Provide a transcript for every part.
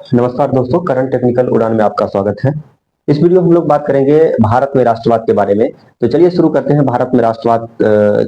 नमस्कार दोस्तों, current technical उड़ान में आपका स्वागत है। इस वीडियो में हम लोग बात करेंगे भारत में राष्ट्रवाद के बारे में। तो चलिए शुरू करते हैं। भारत में राष्ट्रवाद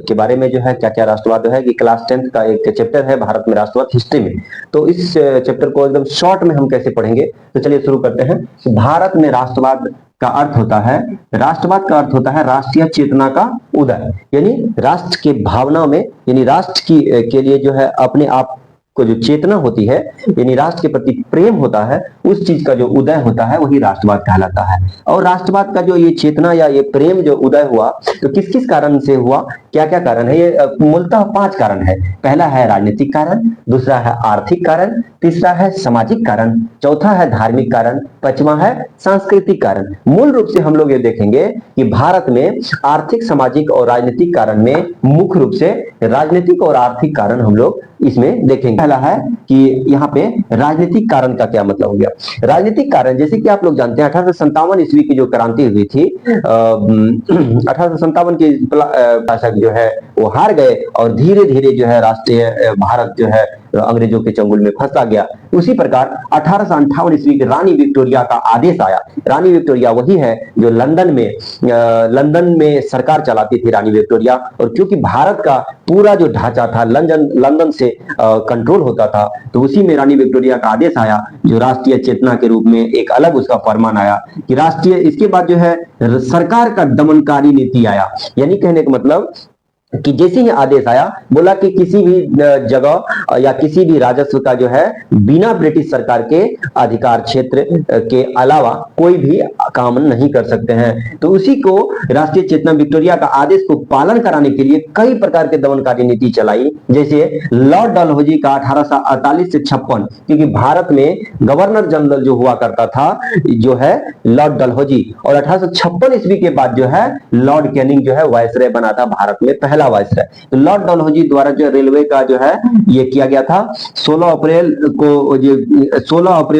के बारे में जो है क्या क्या राष्ट्रवाद है कि क्लास 10th का एक चैप्टर है भारत में राष्ट्रवाद हिस्ट्री में। तो इस चैप्टर को एकदम शॉर्ट में हम कैसे पढ़ेंगे, तो चलिए शुरू करते हैं। भारत में राष्ट्रवाद का अर्थ होता है, राष्ट्रवाद का अर्थ होता है राष्ट्रीय चेतना का उदय, यानी राष्ट्र के भावना में, यानी राष्ट्र की के लिए जो है अपने आप को जो चेतना होती है, यानी राष्ट्र के प्रति प्रेम होता है, उस चीज का जो उदय होता है वही राष्ट्रवाद कहलाता है। और राष्ट्रवाद का जो ये चेतना या ये प्रेम जो उदय हुआ, तो किस किस कारण से हुआ, क्या क्या कारण है? ये मूलतः 5 कारण है। पहला है राजनीतिक कारण, दूसरा है आर्थिक कारण, तीसरा है सामाजिक कारण, चौथा है धार्मिक कारण, पांचवा है सांस्कृतिक कारण। मूल रूप से हम लोग ये देखेंगे कि भारत में आर्थिक, सामाजिक और राजनीतिक कारण में मुख्य रूप से राजनीतिक और आर्थिक कारण हम लोग इसमें देखेंगे। पहला है कि यहाँ पे राजनीतिक कारण का क्या मतलब हो गया। राजनीतिक कारण, जैसे कि आप लोग जानते हैं 1857 ईस्वी की जो क्रांति हुई थी, 1857 के शासक जो है वो हार गए और धीरे धीरे जो है राष्ट्रीय भारत जो है अंग्रेजों के चंगुल में फंसता गया। उसी प्रकार 1858 ईस्वी की रानी विक्टोरिया का आदेश आया। रानी विक्टोरिया वही है जो लंदन में सरकार चलाती थी, रानी विक्टोरिया। और क्योंकि भारत का पूरा जो ढांचा था लंदन से कंट्रोल होता था, तो उसी में रानी विक्टोरिया का आदेश आया, जो राष्ट्रीय चेतना के रूप में एक अलग उसका फरमान आया कि राष्ट्रीय। इसके बाद जो है सरकार का दमनकारी नीति आया, यानी कहने का मतलब कि जैसे ही आदेश आया, बोला कि किसी भी जगह या किसी भी राजस्व का जो है बिना ब्रिटिश सरकार के अधिकार क्षेत्र के अलावा कोई भी काम नहीं कर सकते हैं। तो उसी को राष्ट्रीय चेतना विक्टोरिया का आदेश को पालन कराने के लिए कई प्रकार के दमनकारी नीति चलाई, जैसे लॉर्ड डलहौजी का 1848 से 56, क्योंकि भारत में गवर्नर जनरल जो हुआ करता था जो है लॉर्ड डलहौजी, और 1856 ईस्वी के बाद जो है लॉर्ड कैनिंग जो है वायसराय बना था भारत में, पहला वायसराय। तो लॉर्ड डलहौजी द्वारा जो रेलवे का जो है ये किया गया था। 16 अप्रैल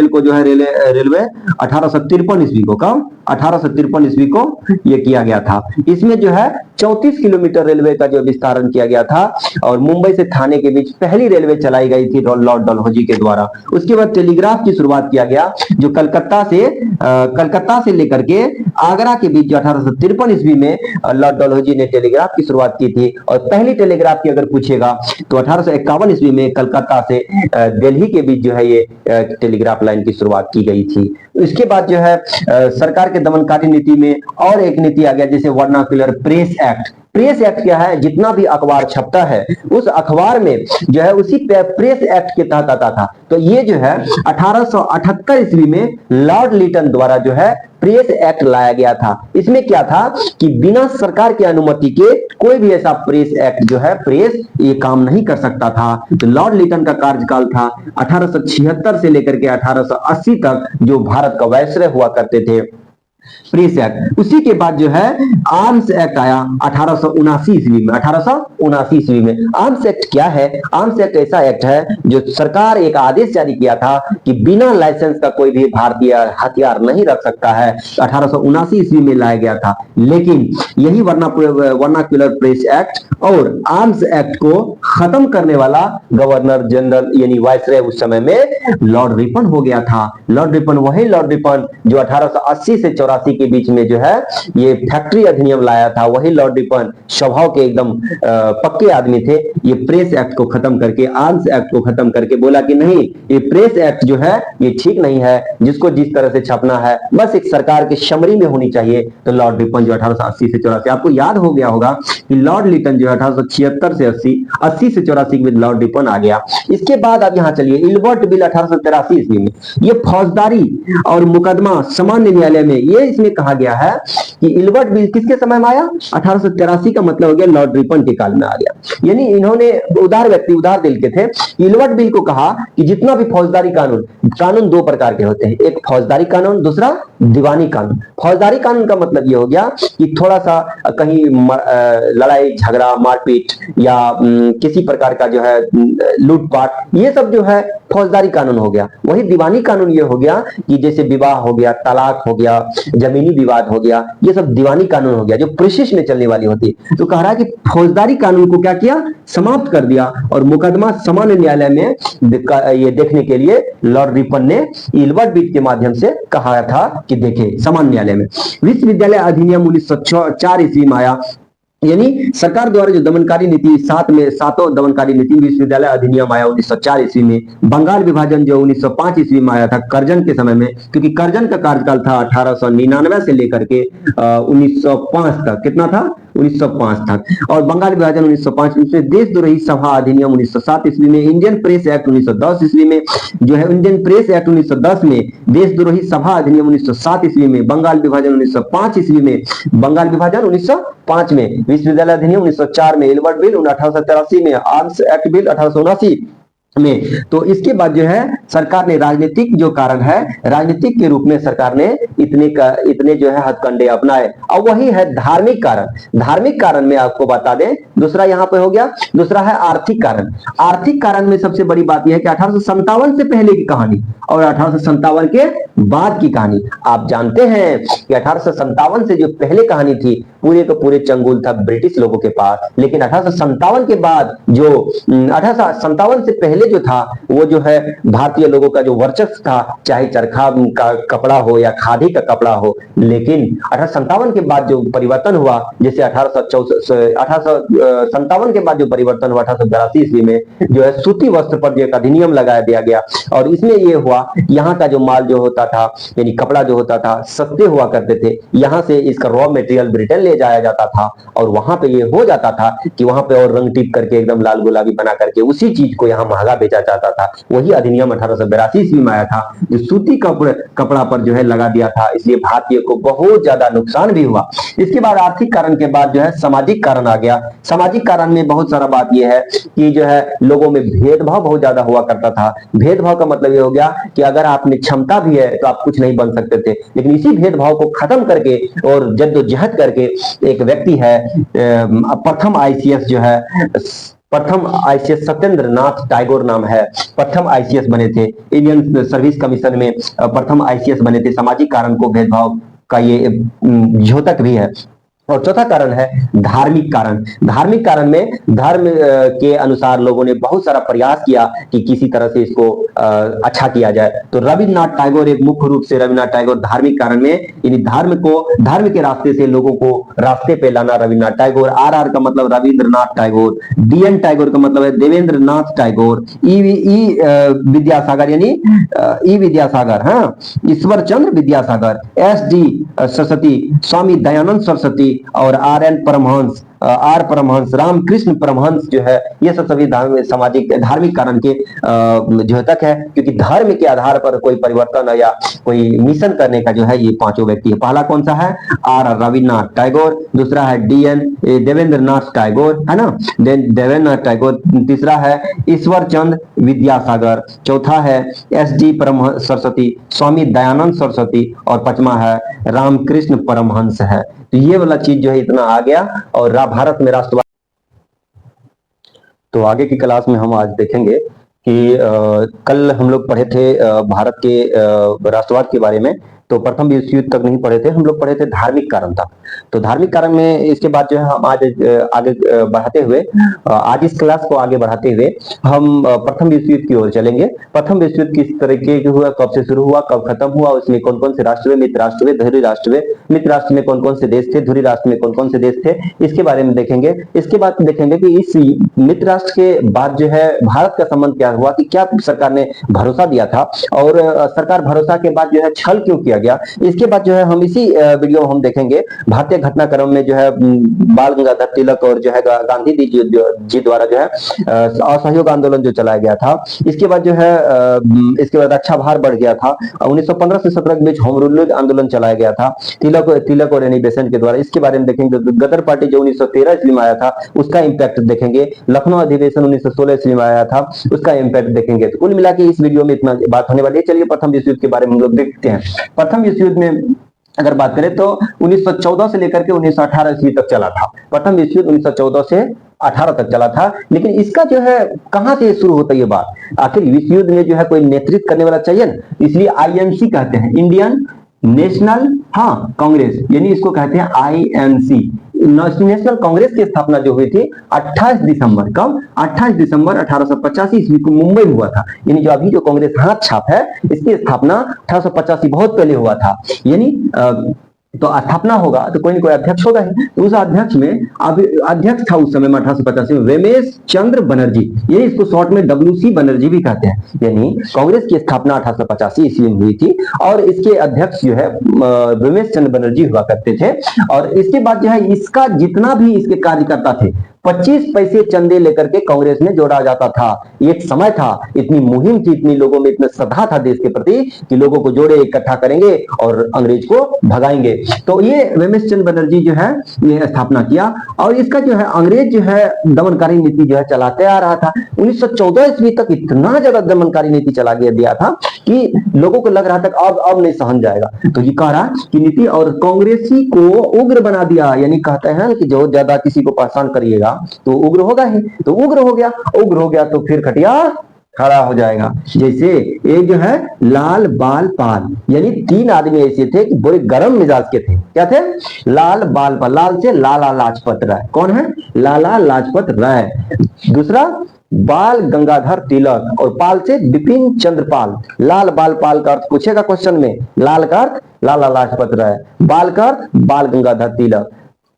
को जो है रेलवे 1853 ईस्वी को, कब 1853 ईस्वी को ये किया गया था। इसमें जो है 34 किलोमीटर रेलवे का जो विस्तारण किया गया था, और मुंबई से थाने के बीच पहली रेलवे चलाई गई थी लॉर्ड डलहौजी के द्वारा। उसके बाद टेलीग्राफ की शुरुआत किया गया, जो कलकत्ता से लेकर के आगरा के बीच 1853 ईस्वी में लॉर्ड डलहौजी ने टेलीग्राफ की शुरुआत की थी। और पहली टेलीग्राफ की अगर पूछेगा तो 1851 ईस्वी में कलकत्ता से दिल्ली के बीच जो है ये टेलीग्राफ लाइन की शुरुआत की गई थी। इसके बाद जो है सरकार के दमनकारी नीति में और एक नीति आ गया, जैसे vernacular press act. Press act क्या है? जितना भी अखबार छपता है उस अखबार में जो है उसी प्रेस एक्ट के तहत आता था। तो ये जो है 1878 ईस्वी में लॉर्ड लिटन द्वारा जो है प्रेस एक्ट लाया गया था। इसमें क्या था कि बिना सरकार की अनुमति के कोई भी ऐसा प्रेस एक्ट जो है प्रेस ये काम नहीं कर सकता था। तो लॉर्ड लिटन का कार्यकाल था 1876 से लेकर के 1880 तक, जो भारत का वायसराय हुआ करते थे, प्रेस एक्ट। उसी के बाद जो है आर्म्स एक्ट आया 1879 ईस्वी में। 1879 ईस्वी में आर्म्स एक्ट क्या है? आर्म्स एक्ट ऐसा एक्ट है जो सरकार एक आदेश जारी किया था कि बिना लाइसेंस का कोई भी भारतीय हथियार नहीं रख सकता है। 1879 ईस्वी में लाया गया था। लेकिन यही वर्नाक्युलर प्रेस एक्ट और आर्म्स एक्ट को खत्म करने वाला गवर्नर जनरल यानी वायसराय उस समय में लॉर्ड रिपन हो गया था। लॉर्ड रिपन वही लॉर्ड रिपन जो 1880 से 84 के बीच में जो है ये फैक्ट्री अधिनियम लाया था, वही लॉर्ड रिपन स्वभाव के एकदम पक्के आदमी थे। ये प्रेस एक्ट को खत्म करके, आर्म्स एक्ट को खत्म करके बोला कि नहीं, ये प्रेस एक्ट जो है ये ठीक नहीं है, जिसको जिस तरह से छपना है बस एक सरकार के शमरी में होनी चाहिए। तो लॉर्ड रिपन जो 1880 से 84, आपको याद हो गया होगा कि लॉर्ड लिटन जो 1876 से 80 से 84 में लॉर्ड रिपन आ गया। इसके बाद आप यहाँ चलिए, इल्बर्ट बिल 1883 ईस्वी में, ये फौजदारी और मुकदमा सामान्य न्यायालय में, ये इसमें कहा गया है कि इल्बर्ट बिल किसके समय में आया? 1883 का मतलब हो गया लॉर्ड रिपन के काल में आ गया। यानी इन्होंने उदार व्यक्ति, उदार दिल के थे। इल्बर्ट बिल को कहा कि जितना भी फौजदारी कानून 2 प्रकार के होते हैं, एक फौजदारी कानून, दूसरा दीवानी कानून। फौजदारी कानून का मतलब ये हो गया कि थोड़ा सा कहीं लड़ाई झगड़ा मारपीट या किसी प्रकार का जो है लूटपाट, ये सब जो है फौजदारी कानून हो गया। वही दीवानी कानून ये हो गया कि जैसे विवाह हो गया, तलाक हो गया, जमीनी विवाद हो गया, ये सब दीवानी कानून हो गया जो प्रोसेस में चलने वाली होती है। तो कह रहा है कि फौजदारी कानून को क्या किया, समाप्त कर दिया और मुकदमा सामान्य न्यायालय में ये देखने के लिए लॉर्ड रिपन ने इल्बर्ट बिल के माध्यम से कहा था कि देखे सामान्य न्यायालय में। विश्वविद्यालय अधिनियम 1904 ईस्वी में आया, यानी सरकार द्वारा जो दमनकारी नीति सातों दमनकारी नीति विश्वविद्यालय अधिनियम आया 1904 ईस्वी में। बंगाल विभाजन जो 1905 ईस्वी में आया था करजन के समय में, क्योंकि करजन का कार्यकाल था 1899 से लेकर के 1905 तक, कितना था 1905 तक, और बंगाल विभाजन 1905 में। देशद्रोही सभा अधिनियम 1907 ईस्वी में। इंडियन प्रेस एक्ट 1910 ईस्वी में जो है, इंडियन प्रेस एक्ट 1910 में, देशद्रोही सभा अधिनियम 1907 ईस्वी में, बंगाल विभाजन 1905 ईस्वी में, बंगाल विभाजन 1905 में, विश्वविद्यालय अधिनियम 1904 में, इल्बर्ट बिल 1883 में, आर्म्स एक्ट बिल 1879 में। तो इसके बाद जो है सरकार ने राजनीतिक जो कारण है, राजनीतिक के रूप में सरकार ने इतने जो है हथकंडे अपनाए। और वही है धार्मिक कारण। धार्मिक कारण में आपको बता दें, दूसरा यहाँ पे हो गया, दूसरा है आर्थिक कारण। आर्थिक कारण में सबसे बड़ी बात यह है कि 1857 से पहले की कहानी और 1857 के बाद की कहानी। आप जानते हैं कि 1857 से जो पहले कहानी थी पूरे के पूरे चंगुल था ब्रिटिश लोगों के पास, लेकिन 1857 के बाद जो 1857 से पहले जो था वो जो है भारतीय लोगों का जो वर्चस्व था, चाहे चरखा का कपड़ा हो या खादी का कपड़ा हो। लेकिन 1857 के बाद जो परिवर्तन हुआ, जैसे 1857 के बाद जो परिवर्तन हुआ 1882 ईस्वी में जो है सूती वस्त्र पर जो एक अधिनियम लगा दिया गया, और इसमें ये हुआ यहाँ का जो माल जो होता था यानी कपड़ा जो होता था सस्ते हुआ करते थे, यहाँ से इसका रॉ मटेरियल ब्रिटेन ले जाया जाता था और वहां पे ये हो जाता था कि वहां पे और रंग टिप करके एकदम लाल गुलाबी बना करके उसी चीज को यहाँ महंगा बेचा जाता था। वही अधिनियम 1882 ईस्वी में आया था जो सूती कपड़ा पर जो है लगा दिया था, इसलिए भारतीय को बहुत ज्यादा नुकसान भी हुआ। इसके बाद आर्थिक कारण के बाद जो है सामाजिक कारण आ गया। सामाजिक कारण में बहुत सारा बात यह है कि जो है लोगों में भेदभाव बहुत ज्यादा हुआ करता था। भेदभाव का मतलब ये हो गया कि अगर आप में क्षमता भी है तो आप कुछ नहीं बन सकते थे, लेकिन इसी भेदभाव को खत्म करके और जद्दोजहद करके एक व्यक्ति है, प्रथम आईसीएस जो है, प्रथम आईसीएस सत्येंद्र नाथ टैगोर नाम है, प्रथम आईसीएस बने थे, इंडियन सर्विस कमीशन में प्रथम आईसीएस बने थे। सामाजिक कारण को भेदभाव का ये द्योतक भी है। और चौथा कारण है धार्मिक कारण। धार्मिक कारण में धर्म के अनुसार लोगों ने बहुत सारा प्रयास किया कि किसी तरह से इसको अच्छा किया जाए। तो रविन्द्रनाथ टैगोर एक मुख्य रूप से, रविन्द्रनाथ टैगोर धार्मिक कारण में यानी धर्म के रास्ते से लोगों को रास्ते पे लाना रविन्द्रनाथ टैगोर। आर का मतलब रविन्द्रनाथ टैगोर, DN टैगोर का मतलब है देवेंद्र नाथ टैगोर, विद्यासागर यानी ई विद्यासागर, हाँ, ईश्वर चंद्र विद्यासागर, SD सरस्वती, स्वामी दयानंद सरस्वती और आर परमहंस, रामकृष्ण परमहंस जो है, ये सब सभी सामाजिक धार्मिक कारण के द्योतक है, क्योंकि धर्म के आधार पर कोई परिवर्तन या कोई मिशन करने का जो है ये पांचों व्यक्ति है। पहला कौन सा है, आर रविन्द्रनाथ टैगोर, दूसरा है DN देवेंद्र नाथ टैगोर, है ना, देवेंद्र नाथ टैगोर, तीसरा है ईश्वर चंद्र विद्यासागर, चौथा है SD परमहंस सरस्वती, स्वामी दयानंद सरस्वती, और पांचवा है रामकृष्ण परमहंस है। तो ये वाला चीज जो है इतना आ गया। और भारत में राष्ट्रवाद, तो आगे की क्लास में हम आज देखेंगे कि कल हम लोग पढ़े थे भारत के राष्ट्रवाद के बारे में, तो प्रथम विश्व युद्ध तक नहीं पढ़े थे, हम लोग पढ़े थे धार्मिक कारण तक। तो धार्मिक कारण में इसके बाद जो है हम आज आगे बढ़ाते हुए, आज इस क्लास को आगे बढ़ाते हुए हम प्रथम विश्व युद्ध की ओर चलेंगे। प्रथम विश्व युद्ध किस तरीके के हुआ, कब से शुरू हुआ, कब खत्म हुआ, उसमें कौन कौन से राष्ट्र हुए, मित्र राष्ट्र हुए, धुरी राष्ट्र हुए, मित्र राष्ट्र में कौन कौन से देश थे, धुरी राष्ट्र में कौन कौन से देश थे, इसके बारे में देखेंगे। इसके बाद देखेंगे कि इस मित्र राष्ट्र के बाद जो है भारत का संबंध क्या हुआ, कि क्या सरकार ने भरोसा दिया था और सरकार भरोसा के बाद जो है छल क्यों किया गया। इसके बाद जो है हम इसी वीडियो में हम देखेंगे भारतीय घटनाक्रम में जो है बाल गंगाधर तिलक और जो है गांधी जी द्वारा जो है असहयोग आंदोलन जो चलाया गया था। इसके बाद जो है इसके बाद रक्षा भार बढ़ गया था। 1915 से 17 के बीच होम रूल आंदोलन चलाया गया था तिलक और एनी बेसेंट के द्वारा। इसके बारे में देखेंगे। गदर पार्टी जो 1913 ईस्वी में आया था उसका इंपैक्ट देखेंगे। लखनऊ अधिवेशन 1916 ईस्वी में आया था, उसका इंपैक्ट देखेंगे। तो कुल मिला के इस वीडियो में इतना बात होने वाली है। चलिए प्रथम विश्व युद्ध के बारे में हम लोग देखते हैं। प्रथम विश्व युद्ध में अगर बात करें तो 1914 से लेकर के 1918 ईस्वी तक चला था। प्रथम विश्व युद्ध 1914 से 18 तक चला था। लेकिन इसका जो है कहां से शुरू होता है ये बात, आखिर विश्व युद्ध में जो है कोई नेतृत्व करने वाला चाहिए ना, इसलिए INC कहते हैं, इंडियन नेशनल, हाँ कांग्रेस, यानी इसको कहते हैं आईएनसी। नेशनल कांग्रेस की स्थापना जो हुई थी 28 दिसंबर, कब? 28 दिसंबर 1885 ईस्वी को मुंबई में हुआ था। यानी जो अभी जो कांग्रेस हाथ छाप है, इसकी स्थापना 1885 बहुत पहले हुआ था। यानी तो स्थापना होगा तो कोई ना कोई अध्यक्ष होगा ही। तो उस अध्यक्ष में अध्यक्ष था उस समय में 1885 में रमेश चंद्र बनर्जी, ये इसको शॉर्ट में डब्ल्यूसी बनर्जी भी कहते हैं। यानी कांग्रेस की स्थापना 1885 ईस्वी में हुई थी और इसके अध्यक्ष जो है रमेश चंद्र बनर्जी हुआ करते थे। और इसके बाद जो है इसका जितना भी इसके कार्यकर्ता थे 25 पैसे चंदे लेकर के कांग्रेस में जोड़ा जाता था। एक समय था, इतनी मुहिम थी, इतनी लोगों में इतना श्रद्धा था देश के प्रति कि लोगों को जोड़े इकट्ठा करेंगे और अंग्रेज को भगाएंगे। तो ये रमेश चंद्र बनर्जी जो है ये स्थापना किया और इसका जो है अंग्रेज जो है दमनकारी नीति जो है चलाते आ रहा था। 1914 ईस्वी तक इतना ज्यादा दमनकारी नीति चला दिया था कि लोगों को लग रहा था अब नहीं सहन जाएगा। तो ये कह रहा कि नीति और कांग्रेसी को उग्र बना दिया। यानी कहते हैं कि जो ज्यादा किसी को परेशान करिएगा तो उग्र होगा ही, तो उग्र हो गया तो फिर खटिया खड़ा हो जाएगा। जैसे एक जो है लाल बाल पाल, यानी 3 आदमी ऐसे थे कि बड़े गर्म मिजाज के थे। क्या थे? लाल बाल पाल, लाल से लाला लाजपत राय। कौन है? लाला लाजपत राय। दूसरा बाल गंगाधर तिलक और पाल से बिपिन चंद्र पाल। लाल बाल पाल का अर्थ पूछेगा क्वेश्चन में। लाल का अर्थ लाला लाजपत राय, बाल का अर्थ बाल गंगाधर तिलक,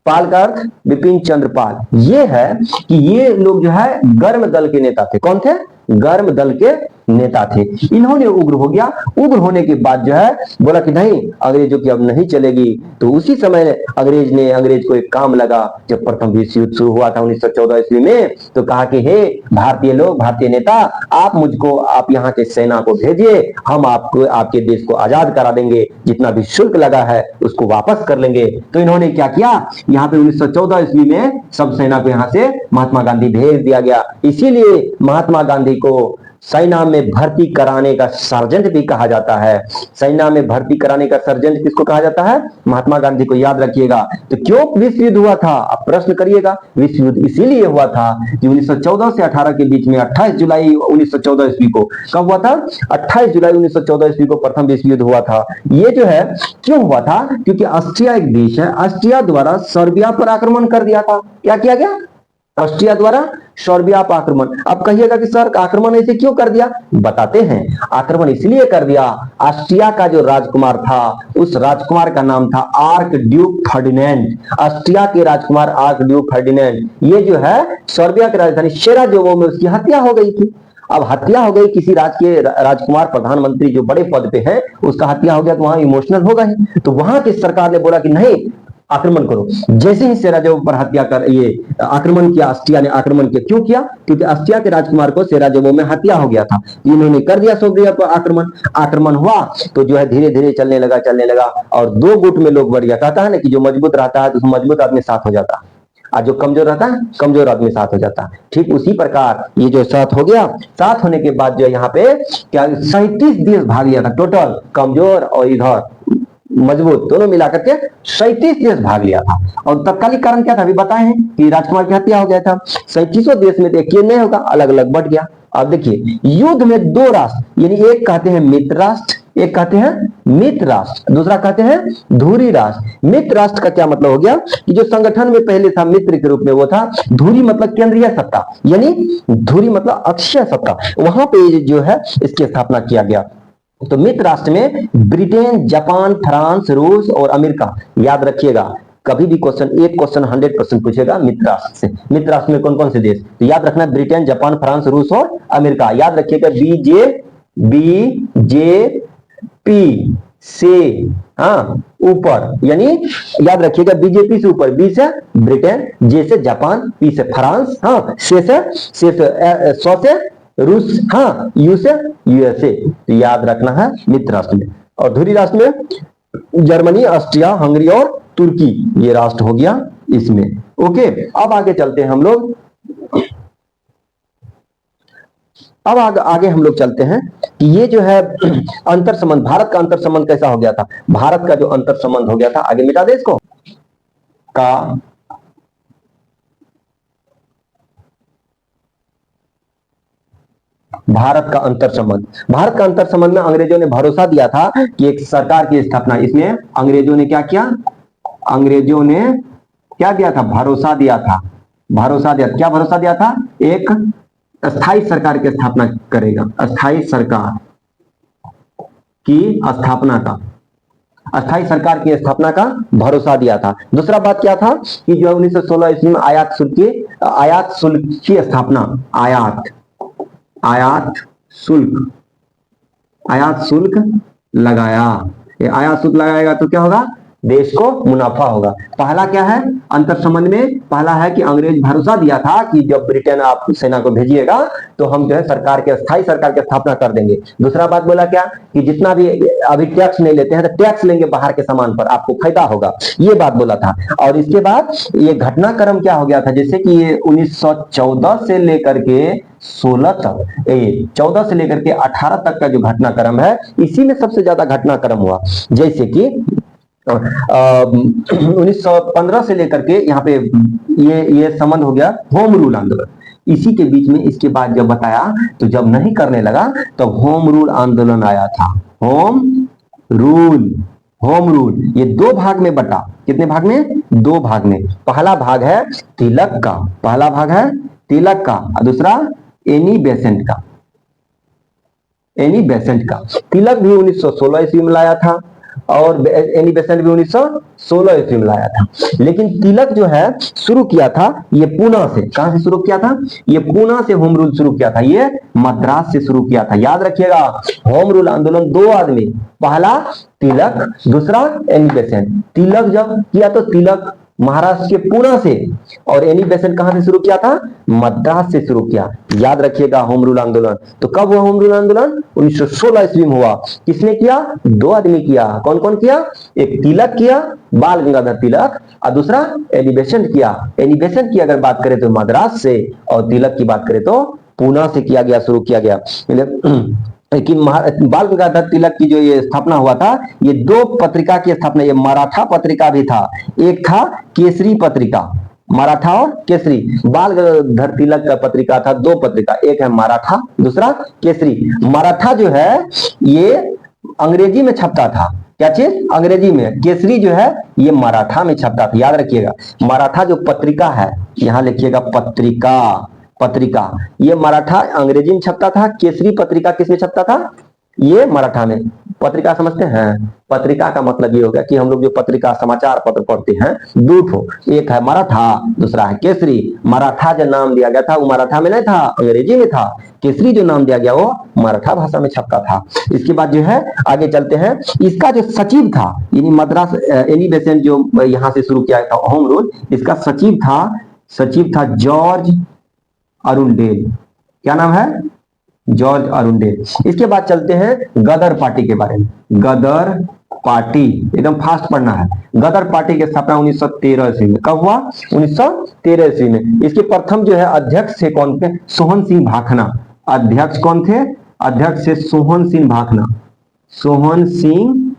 पाल का अर्थ बिपिन चंद्र पाल। ये है कि ये लोग जो है गर्म दल के नेता थे। कौन थे? गर्म दल के नेता थे। इन्होंने उग्र हो गया। उग्र होने के बाद जो है बोला कि नहीं, अंग्रेजों की अब नहीं चलेगी। तो उसी समय अंग्रेज को एक काम लगा। जब प्रथम विश्व युद्ध शुरू हुआ था 1914 ईस्वी में, तो कहा कि हे भारतीय लोग, भारतीय नेता, आप मुझको, आप यहाँ के सेना को भेजिए, हम आपको, आपके देश को आजाद करा देंगे, जितना भी शुल्क लगा है उसको वापस कर लेंगे। तो इन्होंने क्या किया, यहाँ पे 1914 ईस्वी में सब सेना को यहाँ से महात्मा गांधी भेज दिया गया। इसीलिए महात्मा गांधी को सेना में भर्ती कराने का सर्जेंट भी कहा जाता है। सेना में भर्ती कराने का सर्जेंट किसको कहा जाता है? महात्मा गांधी को, याद रखिएगा। तो क्यों विश्व युद्ध हुआ था, आप प्रश्न करिएगा। विश्व युद्ध इसीलिए हुआ था कि 1914 से 18 के बीच में 28 जुलाई 1914 ईस्वी को, कब हुआ था? 28 जुलाई 1914 ईस्वी को प्रथम विश्व युद्ध हुआ था। ये जो है क्यों हुआ था? क्योंकि ऑस्ट्रिया एक देश है, ऑस्ट्रिया द्वारा सर्बिया पर आक्रमण कर दिया था। क्या किया गया? ऑस्ट्रिया द्वारा सर्बिया पर आक्रमण। अब कहिएगा कि सर आक्रमण ऐसे क्यों कर दिया? बताते हैं। आक्रमण इसलिए कर दिया, ऑस्ट्रिया का जो राजकुमार था, उस राजकुमार का नाम था आर्क ड्यूक फर्डिनेंड। ऑस्ट्रिया के राजकुमार आर्क ड्यूक फर्डिनेंड, ये जो है सर्बिया की राजधानी सेराजेवो में उसकी हत्या हो गई थी। अब हत्या हो गई, किसी राज्य के राजकुमार, प्रधानमंत्री जो बड़े पद पे है, उसका हत्या हो गया तो वहां इमोशनल होगा ही। तो वहां की सरकार ने बोला कि नहीं, आक्रमण करो। जैसे ही सेराजेवो पर हत्या कर ये आक्रमण किया, ऑस्ट्रिया ने आक्रमण किया। क्यों किया? क्योंकि ऑस्ट्रिया के राजकुमार को सेराजेवो में हत्या हो गया था। इन्होंने कर दिया सर्बिया पर आक्रमण। आक्रमण हुआ तो जो है धीरे धीरे चलने लगा और 2 गुट में लोग बढ़ गया। कहता है ना कि जो मजबूत रहता है तो मजबूत आदमी साथ हो जाता है, और जो कमजोर रहता है कमजोर आदमी साथ हो जाता है। ठीक उसी प्रकार ये जो साथ हो गया, साथ होने के बाद जो यहाँ पे क्या 37 देश भाग लिया था टोटल, कमजोर और इधर मजबूत दोनों मिलाकर के 37 देश भाग लिया था। और तत्कालिक कारण क्या था अभी बताए हैं कि राजकुमार की हत्या हो गया था। 37 देश में देखिए नहीं होगा, अलग अलग बढ़ गया। अब देखिए युद्ध में 2 राष्ट्र, यानी एक कहते हैं मित्र राष्ट्र, एक कहते हैं मित्र राष्ट्र, दूसरा कहते हैं धुरी राष्ट्र। मित्र राष्ट्र का क्या मतलब हो गया कि जो संगठन में पहले था मित्र के रूप में वो था। धुरी मतलब केंद्रीय सत्ता, यानी धुरी मतलब अक्षय सत्ता, वहां पे जो है इसकी स्थापना किया गया। तो मित्र राष्ट्र में ब्रिटेन, जापान, फ्रांस, रूस और अमेरिका। याद रखिएगा, कभी भी एक क्वेश्चन 100% पूछेगा मित्र राष्ट्र से। मित्र राष्ट्र में कौन कौन से देश? तो याद रखना ब्रिटेन, जापान, फ्रांस, रूस और अमेरिका। याद रखिएगा बीजेपी से ऊपर, यानी याद रखिएगा बीजेपी से ऊपर, बी से ब्रिटेन, जे से जापान, पी से फ्रांस, सौ से रूस, यू से यूएसए। तो याद रखना है मित्र राष्ट्र में। और धुरी राष्ट्र में जर्मनी, ऑस्ट्रिया, हंगरी और तुर्की, ये राष्ट्र हो गया इसमें। ओके, अब आगे चलते हैं हम लोग। अब आगे हम लोग चलते हैं कि ये जो है अंतर संबंध, भारत का अंतर संबंध कैसा हो गया था। भारत का जो अंतर संबंध हो गया था, आगे मिटा दे इसको, का भारत का अंतर संबंध। भारत का अंतर संबंध में अंग्रेजों ने भरोसा दिया था कि एक सरकार की स्थापना, इसमें अंग्रेजों ने क्या किया, अंग्रेजों ने क्या दिया था, भरोसा दिया था, भरोसा दिया, क्या भरोसा दिया था, एक अस्थाई सरकार की स्थापना करेगा, अस्थाई सरकार की स्थापना का, अस्थाई सरकार की स्थापना का भरोसा दिया था। दूसरा बात क्या था कि जो 1916 ईस्वी में आयात शुल्क की स्थापना, आयात शुल्क लगाया। ये आयात शुल्क लगाएगा तो क्या होगा, देश को मुनाफा होगा। पहला क्या है अंतर संबंध में, पहला है कि अंग्रेज भरोसा दिया था कि जब ब्रिटेन आप सेना को भेजिएगा तो हम जो है सरकार के, अस्थाई सरकार की स्थापना कर देंगे। दूसरा बात बोला क्या कि जितना भी अभी टैक्स नहीं लेते हैं तो टैक्स लेंगे बाहर के सामान पर, आपको फायदा होगा, ये बात बोला था। और इसके बाद ये घटनाक्रम क्या हो गया था, जैसे कि ये 1914 से लेकर के 16 तक, 14 से लेकर के 18 तक का जो घटनाक्रम है, इसी में सबसे ज्यादा घटनाक्रम हुआ। जैसे कि 1915 से लेकर के यहाँ पे ये संबंध हो गया होम रूल आंदोलन, इसी के बीच में। इसके बाद जब बताया तो जब नहीं करने लगा तो होम रूल आंदोलन आया था। होम रूल ये दो भाग में बटा, कितने भाग में, दो भाग में। पहला भाग है तिलक का, पहला भाग है तिलक का, और दूसरा एनी बेसेंट का, एनी बेसेंट का। तिलक भी 1916 ईस्वी में लाया था और एनी बेसेंट भी 1916 ईस्वी में लाया था। लेकिन तिलक जो है शुरू किया था ये पूना से, कहां से शुरू किया था, ये पूना से होम रूल शुरू किया था, ये मद्रास से शुरू किया था। याद रखिएगा होम रूल आंदोलन दो आदमी, पहला तिलक, दूसरा एनी बेसेंट। तिलक जब किया तो तिलक महाराष्ट्र के पूना से, और एनी बेसेंट कहां से शुरू किया था, मद्रास से शुरू किया। याद रखिएगा होम रूल आंदोलन। तो कब हुआ होम रूल आंदोलन, 1916 ईस्वी में हुआ। किसने किया, दो आदमी किया। कौन कौन किया, एक तिलक किया, बाल गंगाधर तिलक, और दूसरा एनी बेसेंट किया। एनी बेसेंट की अगर बात करें तो मद्रास से, और तिलक की बात करें तो पूना से किया गया, शुरू किया गया। लेकिन बाल गंगाधर तिलक की जो ये स्थापना हुआ था, ये दो पत्रिका की स्थापना, ये मराठा पत्रिका भी था, एक था केसरी पत्रिका, मराठा और केसरी। बाल गंगाधर तिलक का पत्रिका था, दो पत्रिका, एक है मराठा, दूसरा केसरी। मराठा जो है ये अंग्रेजी में छपता था, क्या चीज, अंग्रेजी में। केसरी जो है ये मराठा में छपता था। याद रखिएगा मराठा जो पत्रिका है, यहां लिखिएगा पत्रिका, पत्रिका ये मराठा अंग्रेजी में छपता था, केसरी पत्रिका किसमें छपता था, ये मराठा में। पत्रिका समझते हैं, पत्रिका का मतलब ये होगा कि हम लोग जो पत्रिका समाचार पत्र पढ़ते हैं दो ठो, एक है मराठा, दूसरा है केसरी। मराठा जो नाम दिया गया था वो मराठा में नहीं था, अंग्रेजी में था। केसरी जो नाम दिया गया वो मराठा भाषा में छपता था। इसके बाद जो है आगे चलते हैं, इसका जो सचिव था, यानी मद्रास एनी बेसेंट जो यहां से शुरू किया था होम रूल, इसका सचिव था जॉर्ज अरुणडेल। क्या नाम है, जॉर्ज अरुणडेल। इसके बाद चलते हैं गदर पार्टी के बारे में। गदर पार्टी एकदम फास्ट पढ़ना है। गदर पार्टी की स्थापना 1913 ईस्वी में। कब हुआ, 1913 ईस्वी में। इसके प्रथम जो है अध्यक्ष थे कौन थे, सोहन सिंह भाखना। अध्यक्ष कौन थे, अध्यक्ष थे सोहन सिंह भाखना, सोहन सिंह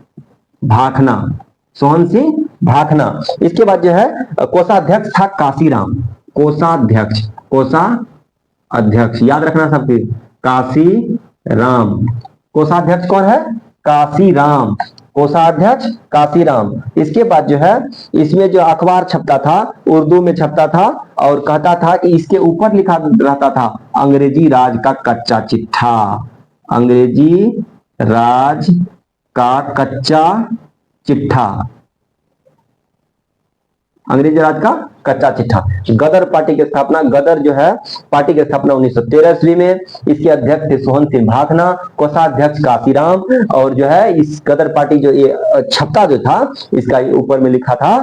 भाखना, सोहन सिंह भाखना। इसके बाद जो है कोषाध्यक्ष था काशीराम, कोषाध्यक्ष, कोषाध्यक्ष याद रखना सबके, काशी राम। कोषाध्यक्ष कौन है, काशीराम, कोषाध्यक्ष काशीराम। इसके बाद जो है इसमें जो अखबार छपता था उर्दू में छपता था, और कहता था कि इसके ऊपर लिखा रहता था अंग्रेजी राज का कच्चा चिट्ठा, अंग्रेजी राज का कच्चा चिट्ठा, अंग्रेजी राज का कच्चा चिट्ठा। गदर पार्टी की स्थापना, गदर जो है पार्टी की स्थापना 1913 ईस्वी में। इसके अध्यक्ष थे सोहन सिंह भाखना, कोषाध्यक्ष काशीराम, और जो है इस गदर पार्टी जो ये छपता जो था, इसका ऊपर में लिखा था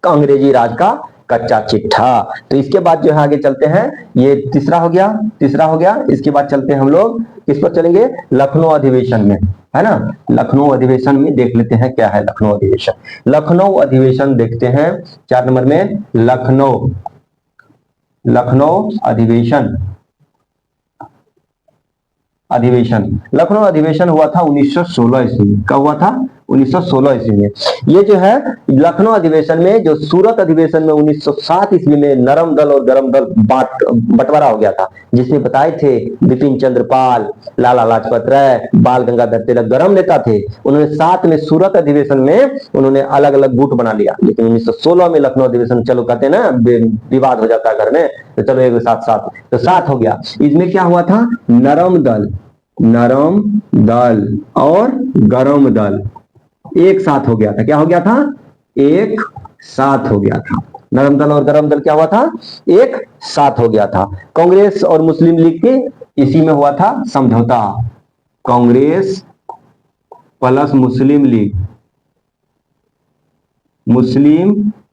अंग्रेजी राज का कच्चा चिट्ठा। तो इसके बाद जो है आगे चलते हैं, ये तीसरा हो गया। इसके बाद चलते हैं हम लोग किस पर चलेंगे, लखनऊ अधिवेशन में, है ना। लखनऊ अधिवेशन में देख लेते हैं क्या है लखनऊ अधिवेशन। लखनऊ अधिवेशन देखते हैं 4 नंबर में, लखनऊ अधिवेशन। लखनऊ अधिवेशन हुआ था 1916 ईस्वी में। कब हुआ था, 1916 ईस्वी में। ये जो है लखनऊ अधिवेशन में, जो सूरत अधिवेशन में 1907 ईस्वी में नरम दल और गरम दल बंटवारा हो गया था, जिसमें बताए थे बिपिन चंद्र पाल, लाला लाजपत राय, बाल गंगाधर तिलक गरम नेता थे। उन्होंने साथ में सूरत अधिवेशन में उन्होंने अलग अलग गुट बना लिया, लेकिन 1916 में लखनऊ अधिवेशन, चलो कहते हैं ना विवाद हो जाता है घर में, तो चलो एक साथ साथ तो साथ हो गया। इसमें क्या हुआ था, नरम दल और गरम दल एक साथ हो गया था। क्या हो गया था, एक साथ हो गया था। नरम दल और गरम दल क्या हुआ था, एक साथ हो गया था। कांग्रेस और मुस्लिम लीग के इसी में हुआ था समझौता, कांग्रेस प्लस मुस्लिम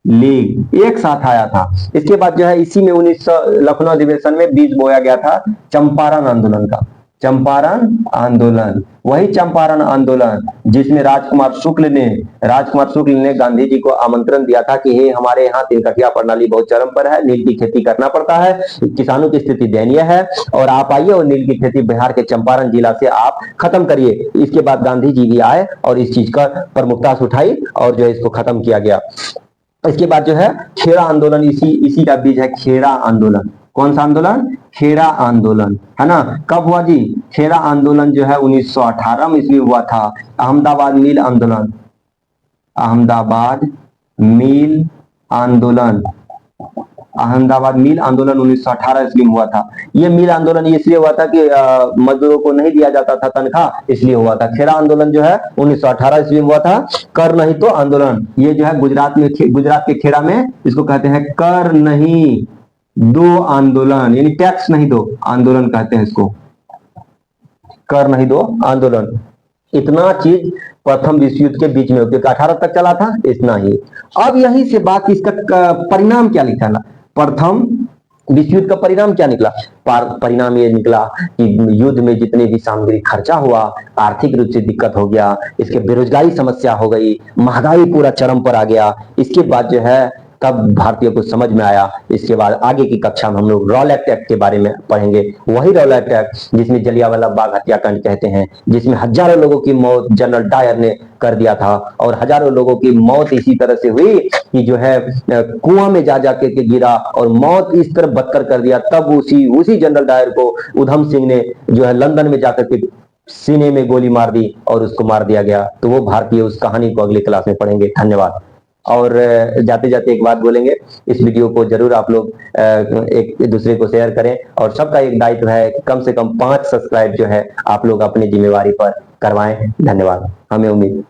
लीग एक साथ आया था। इसके बाद जो है इसी में 1900 लखनऊ अधिवेशन में बीज बोया गया था चंपारण आंदोलन का। चंपारण आंदोलन, वही चंपारण आंदोलन जिसमें राजकुमार शुक्ल ने गांधी जी को आमंत्रण दिया था कि हे, हमारे यहाँ तिलकठिया प्रणाली बहुत चरम पर है, नील की खेती करना पड़ता है, किसानों की स्थिति दयनीय है, और आप आइए और नील की खेती बिहार के चंपारण जिला से आप खत्म करिए। इसके बाद गांधी जी भी आए और इस चीज का प्रमुखता से उठाई और जो है इसको खत्म किया गया। इसके बाद जो है खेड़ा आंदोलन, इसी का बीज है खेड़ा आंदोलन। कौन सा आंदोलन, खेड़ा आंदोलन, है ना। कब हुआ जी, खेड़ा आंदोलन जो है 1918 में ईस्वी हुआ था। अहमदाबाद मिल आंदोलन, अहमदाबाद मिल आंदोलन 1918 ईस्वी में हुआ था। ये मिल आंदोलन इसलिए हुआ था कि मजदूरों को नहीं दिया जाता था तनख्वाह, इसलिए हुआ था। खेड़ा आंदोलन जो है 1918 ईस्वी में हुआ था। कर नहीं तो आंदोलन, ये जो है गुजरात के खेड़ा में इसको कहते हैं कर नहीं दो आंदोलन, यानी टैक्स नहीं दो आंदोलन कहते हैं इसको, कर नहीं दो आंदोलन। इतना चीज प्रथम विश्व युद्ध के बीच में, क्योंकि 18 तक चला था, इतना ही। अब यहीं से बात, इसका परिणाम क्या लिखा ना, प्रथम विश्व युद्ध का परिणाम क्या निकला। परिणाम ये निकला कि युद्ध में जितने भी सामग्री खर्चा हुआ, आर्थिक रूप से दिक्कत हो गया, इसके बेरोजगारी समस्या हो गई, महंगाई पूरा चरम पर आ गया। इसके बाद जो है तब भारतीयों को समझ में आया। इसके बाद आगे की कक्षा में हम लोग रॉलेट एक्ट के बारे में पढ़ेंगे, वही रॉलेट एक्ट जिसमें जलियांवाला बाग हत्याकांड कहते हैं, जिसमें हजारों लोगों की मौत जनरल डायर ने कर दिया था, और हजारों लोगों की मौत इसी तरह से हुई कि जो है कुआं में जा जाके के गिरा और मौत इस तरह बदतर कर दिया। तब उसी जनरल डायर को उधम सिंह ने जो है लंदन में जाकर के सीने में गोली मार दी और उसको मार दिया गया। तो वो भारतीय, उस कहानी को अगली क्लास में पढ़ेंगे। धन्यवाद। और जाते जाते एक बात बोलेंगे, इस वीडियो को जरूर आप लोग एक दूसरे को शेयर करें, और सबका एक दायित्व है कि कम से कम 5 सब्सक्राइब जो है आप लोग अपनी जिम्मेवारी पर करवाएं। धन्यवाद। हमें उम्मीद